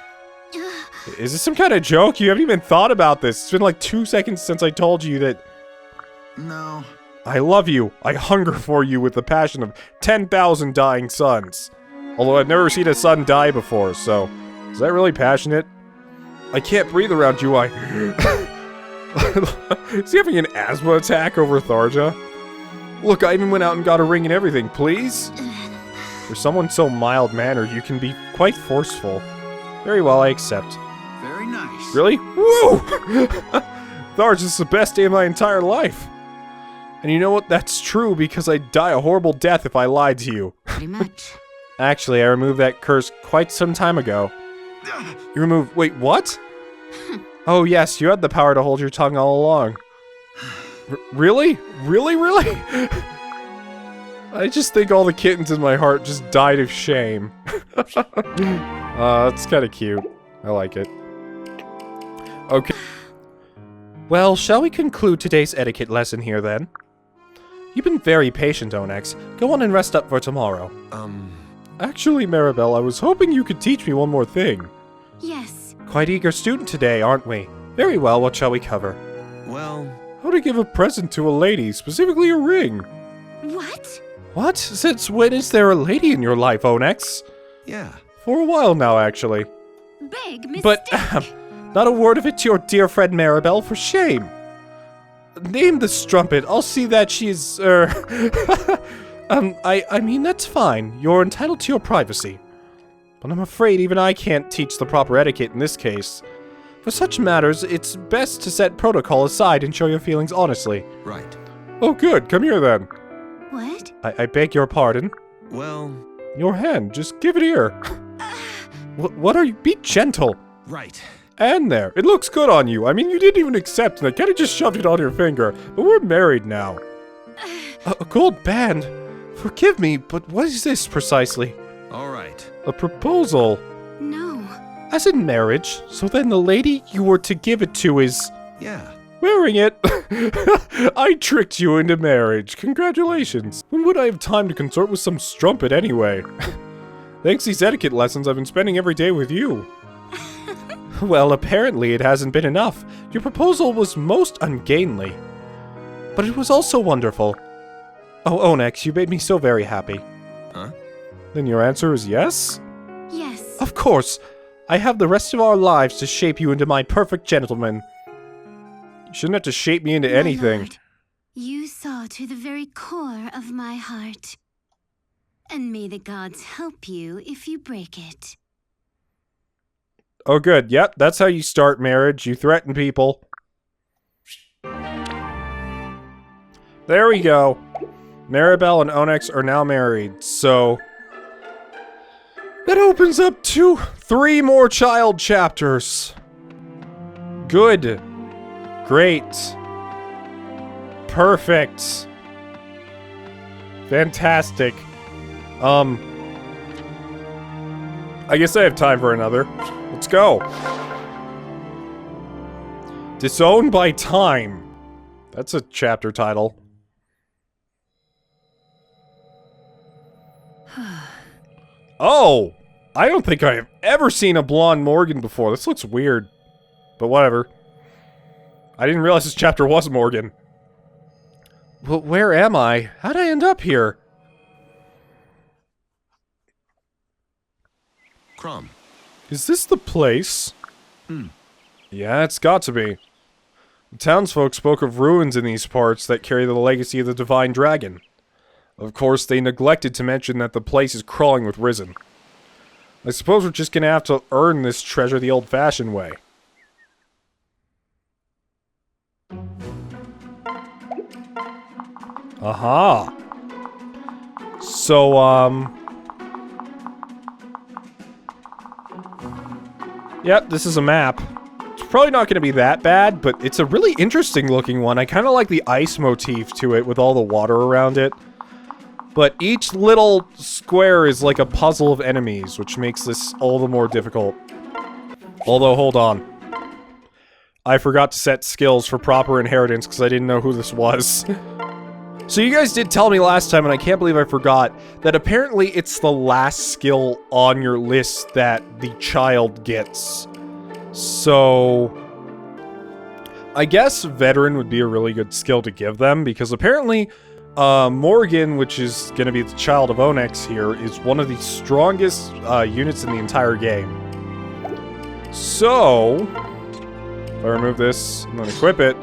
Is this some kind of joke? You haven't even thought about this. It's been like 2 seconds since I told you that... No. I love you. I hunger for you with the passion of 10,000 dying suns. Although I've never seen a sun die before, so... Is that really passionate? I can't breathe around you, Is he having an asthma attack over Tharja? Look, I even went out and got a ring and everything, please? For someone so mild-mannered, you can be quite forceful. Very well, I accept. Very nice. Really? Woo! Tharja, this is the best day of my entire life. And you know what? That's true, because I'd die a horrible death if I lied to you. Pretty much. Actually, I removed that curse quite some time ago. You removed... Wait, what? Oh, yes, you had the power to hold your tongue all along. Really? Really? I just think all the kittens in my heart just died of shame. That's kind of cute. I like it. Okay. Well, shall we conclude today's etiquette lesson here, then? You've been very patient, Onyx. Go on and rest up for tomorrow. Actually, Maribel, I was hoping you could teach me one more thing. Yes. Quite eager student today, aren't we? Very well, what shall we cover? Well... How to give a present to a lady, specifically a ring. What? What? Since when is there a lady in your life, Onyx? Yeah. For a while now, actually. Big mistake. But, not a word of it to your dear friend Maribel, for shame. Name the strumpet, I'll see that she's, I mean, that's fine. You're entitled to your privacy. But I'm afraid even I can't teach the proper etiquette in this case. For such matters, it's best to set protocol aside and show your feelings honestly. Right. Oh good, come here then. What? I beg your pardon. Well... Your hand, just give it here. What are you? Be gentle. Right. And there, it looks good on you. I mean, you didn't even accept and I kinda just shoved it on your finger. But we're married now. A gold band? Forgive me, but what is this precisely? All right. A proposal? No. As in marriage, so then the lady you were to give it to is... Yeah. wearing it. I tricked you into marriage. Congratulations. When would I have time to consort with some strumpet anyway? Thanks to these etiquette lessons I've been spending every day with you. Well, apparently it hasn't been enough. Your proposal was most ungainly. But it was also wonderful. Oh, Onyx, you made me so very happy. Huh? Then your answer is yes? Yes. Of course. I have the rest of our lives to shape you into my perfect gentleman. You shouldn't have to shape me into My anything. lord, you saw to the very core of my heart. And may the gods help you if you break it. Oh, good. Yep, that's how you start marriage. You threaten people. There we go. Maribel and Onyx are now married, so... that opens up to 3 more child chapters. Good. Great. Perfect. Fantastic. I guess I have time for another. Let's go. Disowned by Time. That's a chapter title. Oh! I don't think I have ever seen a blonde Morgan before. This looks weird. But whatever. I didn't realize this chapter was Morgan. But where am I? How'd I end up here? Crumb. Is this the place? Yeah, it's got to be. The townsfolk spoke of ruins in these parts that carry the legacy of the Divine Dragon. Of course, they neglected to mention that the place is crawling with Risen. I suppose we're just gonna have to earn this treasure the old-fashioned way. Aha! So, yep, this is a map. It's probably not going to be that bad, but it's a really interesting looking one. I kind of like the ice motif to it with all the water around it. But each little square is like a puzzle of enemies, which makes this all the more difficult. Although, hold on. I forgot to set skills for proper inheritance because I didn't know who this was. So you guys did tell me last time, and I can't believe I forgot, that apparently it's the last skill on your list that the child gets. So... I guess Veteran would be a really good skill to give them, because apparently Morgan, which is going to be the child of Onyx here, is one of the strongest units in the entire game. So, if I remove this and then equip it,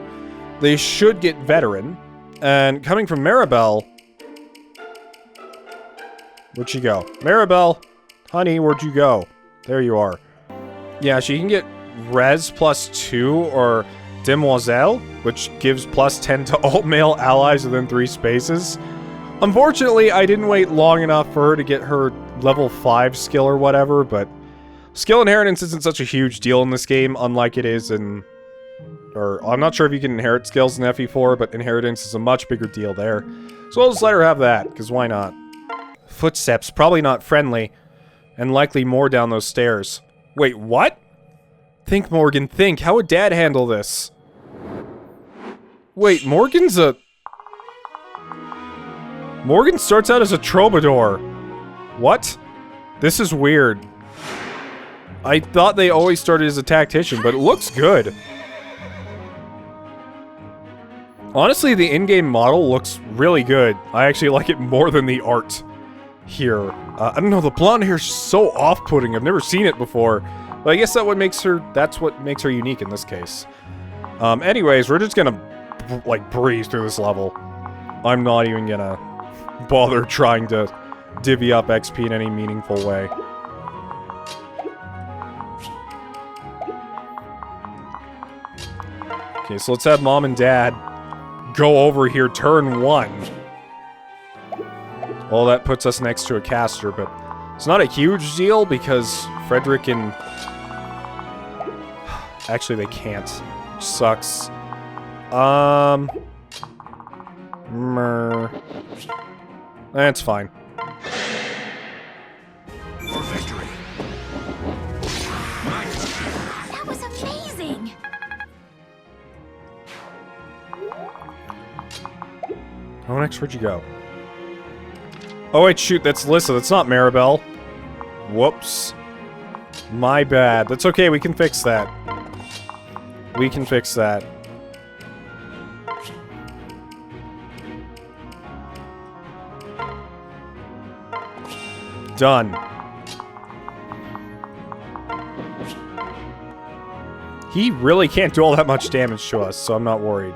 they should get Veteran. And coming from Maribel... Where'd she go? Maribel! Honey, where'd you go? There you are. Yeah, she can get Res +2 or Demoiselle, which gives +10 to all male allies within 3 spaces. Unfortunately, I didn't wait long enough for her to get her level 5 skill or whatever, but skill inheritance isn't such a huge deal in this game, unlike it is in... Or, I'm not sure if you can inherit skills in FE4, but inheritance is a much bigger deal there. So I'll just let her have that, because why not? Footsteps, probably not friendly, and likely more down those stairs. Wait, what? Think, Morgan, think. How would Dad handle this? Wait, Morgan starts out as a troubadour. What? This is weird. I thought they always started as a tactician, but it looks good. Honestly, the in-game model looks really good. I actually like it more than the art here. I don't know, the blonde hair's so off-putting. I've never seen it before. But I guess that's what makes her unique in this case. Anyways, we're just gonna, like, breeze through this level. I'm not even gonna bother trying to divvy up XP in any meaningful way. Okay, so let's have Mom and Dad go over here turn 1. Well, that puts us next to a caster, but it's not a huge deal because Frederick and... Actually, they can't. Which sucks. That's fine. For victory. That was amazing! Oh, next, where'd you go? Oh, wait, shoot, that's Ylisse. That's not Maribel. Whoops. My bad. That's okay, we can fix that. We can fix that. Done. He really can't do all that much damage to us, so I'm not worried.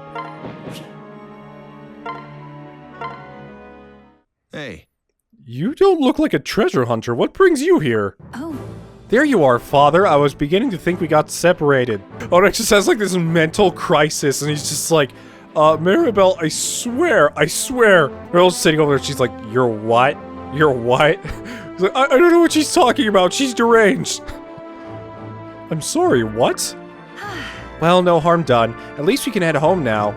Hey. You don't look like a treasure hunter. What brings you here? Oh. There you are, father. I was beginning to think we got separated. Oryx just has like this mental crisis, and he's just like, Maribel, I swear. Maribel's sitting over there, she's like, you're what? You're what? He's like, I don't know what she's talking about. She's deranged. I'm sorry, what? Well, no harm done. At least we can head home now.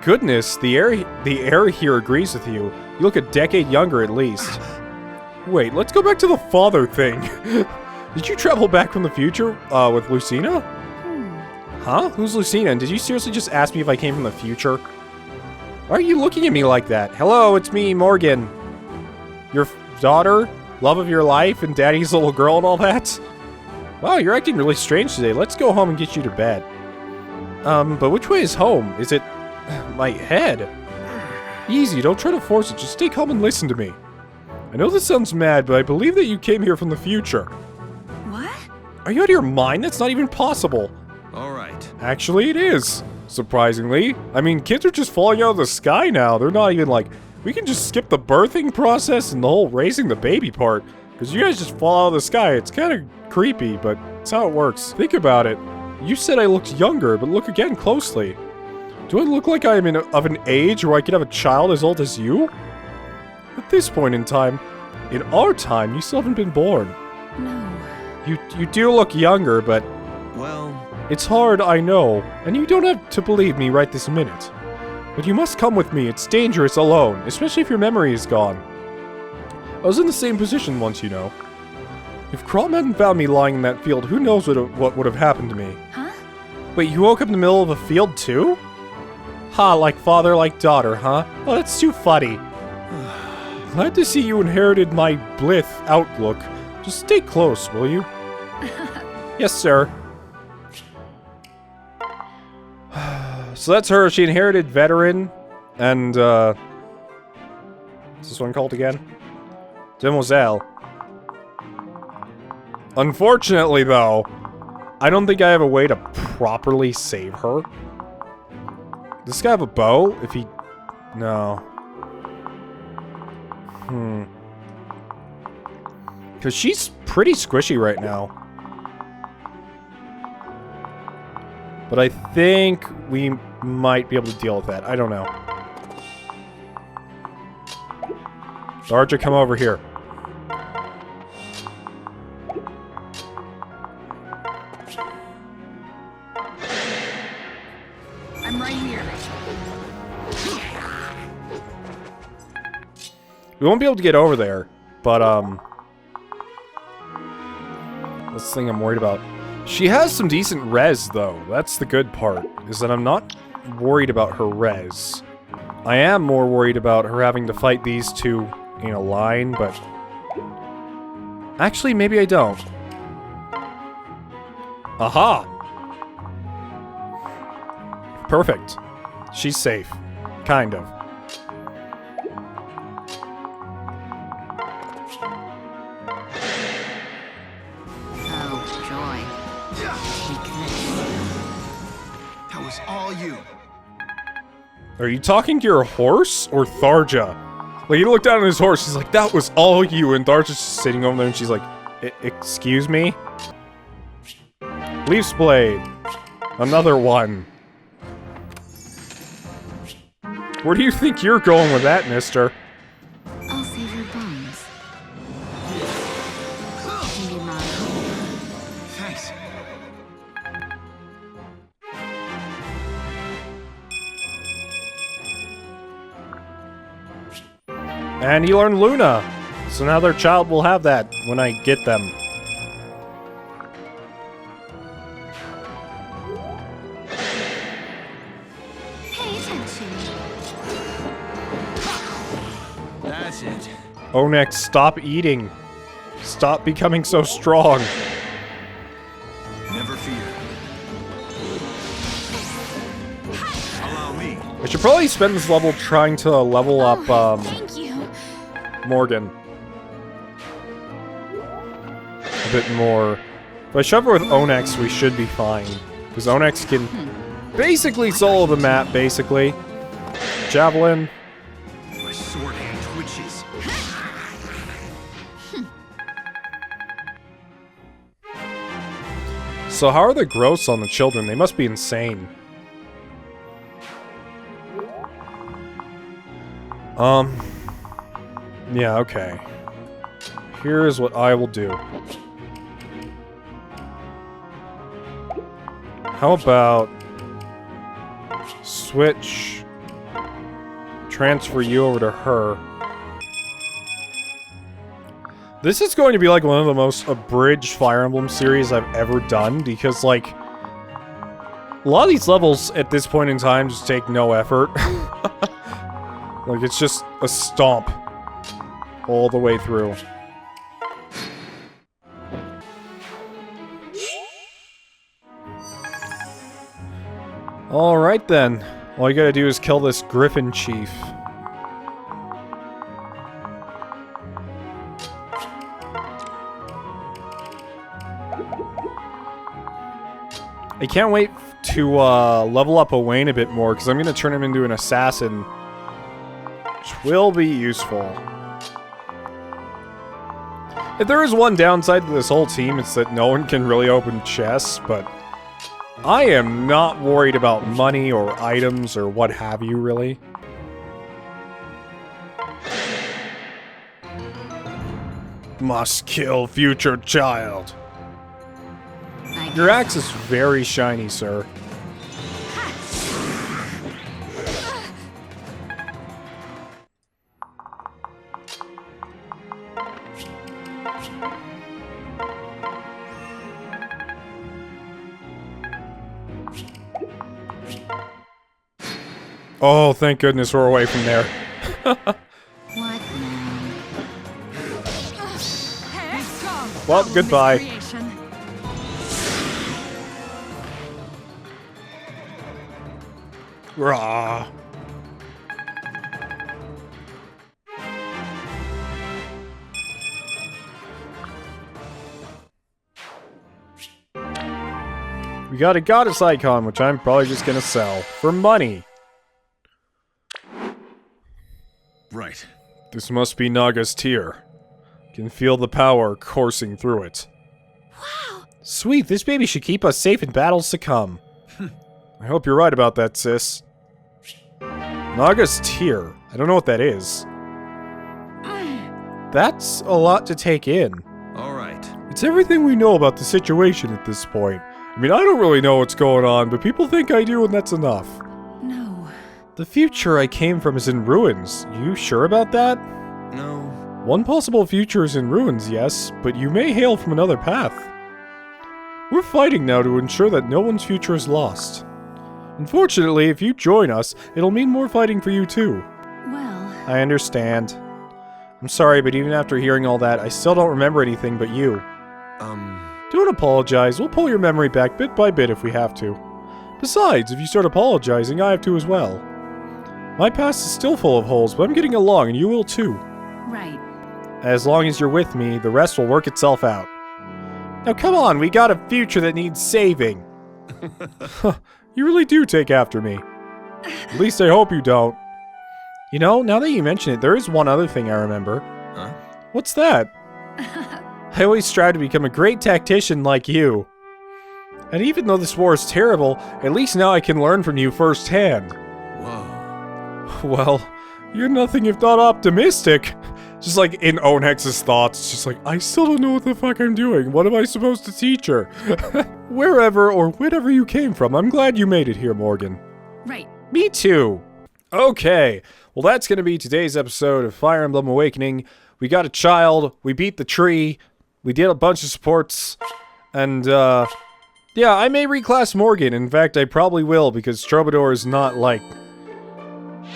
Goodness, the air here agrees with you. You look a decade younger at least. Wait, let's go back to the father thing. Did you travel back from the future, with Lucina? Huh? Who's Lucina? And did you seriously just ask me if I came from the future? Why are you looking at me like that? Hello, it's me, Morgan. Your daughter? Love of your life? And daddy's little girl and all that? Wow, you're acting really strange today. Let's go home and get you to bed. But which way is home? Is it... my head? Easy, don't try to force it. Just stay calm and listen to me. I know this sounds mad, but I believe that you came here from the future. What? Are you out of your mind? That's not even possible. Alright. Actually, it is. Surprisingly. I mean, kids are just falling out of the sky now. They're not even like... we can just skip the birthing process and the whole raising the baby part. Because you guys just fall out of the sky. It's kind of creepy, but it's how it works. Think about it. You said I looked younger, but look again closely. Do I look like I am of an age where I could have a child as old as you? At this point in time, in our time, you still haven't been born. No. You do look younger, but... well... it's hard, I know, and you don't have to believe me right this minute. But you must come with me. It's dangerous alone, especially if your memory is gone. I was in the same position once, you know. If Crom hadn't found me lying in that field, who knows what would have happened to me. Huh? Wait, you woke up in the middle of a field too? Ha, like father, like daughter, huh? Oh, that's too funny. Glad to see you inherited my blith outlook. Just stay close, will you? Yes, sir. So that's her. She inherited veteran and, what's this one called again? Demoiselle. Unfortunately, though, I don't think I have a way to properly save her. Does this guy have a bow? If he... no. Because she's pretty squishy right now. But I think we might be able to deal with that. I don't know. Archer, come over here. I'm right here. We won't be able to get over there, but, that's the thing I'm worried about. She has some decent res, though. That's the good part, is that I'm not worried about her res. I am more worried about her having to fight these two in a line, but... actually, maybe I don't. Aha! Perfect. She's safe. Kind of. That was all you. Are you talking to your horse or Tharja? Like, he looked down at his horse, he's like, that was all you, and Tharja's just sitting over there, and she's like, excuse me? Leaf's Blade. Another one. Where do you think you're going with that, mister? I'll save your bones. You can be mine. Thanks. And he learned Luna. So now their child will have that when I get them. Pay attention. That's it. Onyx, stop eating. Stop becoming so strong. Never fear. Allow me. I should probably spend this level trying to level up Thank you. Morgan a bit more. If I shove her with Onyx, we should be fine. Because Onyx can basically solo the map, basically. Javelin. My sword hand twitches. So how are the growths on the children? They must be insane. Yeah, okay. Here's what I will do. How about switch, transfer you over to her. This is going to be like one of the most abridged Fire Emblem series I've ever done, because like a lot of these levels at this point in time just take no effort. Like it's just a stomp all the way through. Alright then. All you gotta do is kill this Griffin Chief. I can't wait to level up Owain a bit more, because I'm gonna turn him into an assassin. Which will be useful. If there is one downside to this whole team, it's that no one can really open chests, but I am not worried about money or items or what have you, really. Must kill future child. Your axe is very shiny, sir. Oh, thank goodness we're away from there. What now? Well, goodbye. Rah. We got a goddess icon, which I'm probably just gonna sell for money. Right. This must be Naga's tear. Can feel the power coursing through it. Wow. Sweet, this baby should keep us safe in battles to come. I hope you're right about that, sis. Naga's tear. I don't know what that is. That's a lot to take in. All right. It's everything we know about the situation at this point. I mean, I don't really know what's going on, but people think I do, and that's enough. No. The future I came from is in ruins. You sure about that? No. One possible future is in ruins, yes, but you may hail from another path. We're fighting now to ensure that no one's future is lost. Unfortunately, if you join us, it'll mean more fighting for you too. Well. I understand. I'm sorry, but even after hearing all that, I still don't remember anything but you. Don't apologize. We'll pull your memory back bit by bit if we have to. Besides, if you start apologizing, I have to as well. My past is still full of holes, but I'm getting along, and you will too. Right. As long as you're with me, the rest will work itself out. Now come on, we got a future that needs saving. You really do take after me. At least I hope you don't. You know, now that you mention it, there is one other thing I remember. Huh? What's that? I always strive to become a great tactician like you. And even though this war is terrible, at least now I can learn from you firsthand. Whoa. Well, you're nothing if not optimistic. Just like in Onex's thoughts, just like, I still don't know what the fuck I'm doing. What am I supposed to teach her? Wherever or whenever you came from, I'm glad you made it here, Morgan. Right. Me too. Okay, Well, that's going to be today's episode of Fire Emblem Awakening. We got a child, we beat the tree, we did a bunch of supports, and, yeah, I may reclass Morgan. In fact, I probably will, because Troubadour is not, like,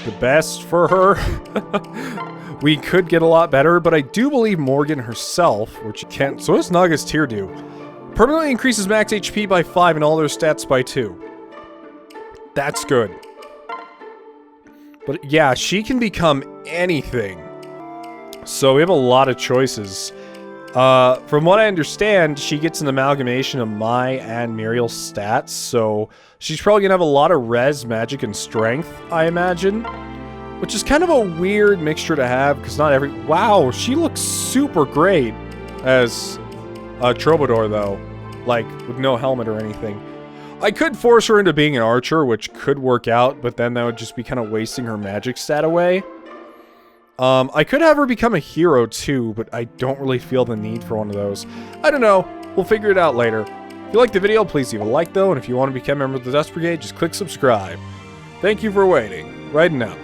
the best for her. We could get a lot better, but I do believe Morgan herself, which can't, so does Naga's tier do, permanently increases max HP by 5 and all their stats by 2. That's good. But yeah, she can become anything. So we have a lot of choices. From what I understand, she gets an amalgamation of my and Muriel's stats, so she's probably gonna have a lot of res, magic, and strength, I imagine. Which is kind of a weird mixture to have, because not every... Wow, she looks super great as a Troubadour, though. Like, with no helmet or anything. I could force her into being an archer, which could work out, but then that would just be kind of wasting her magic stat away. I could have her become a hero too, but I don't really feel the need for one of those. I don't know. We'll figure it out later. If you liked the video, please leave a like though, and if you want to become a member of the Dust Brigade, just click subscribe. Thank you for waiting. Riding out.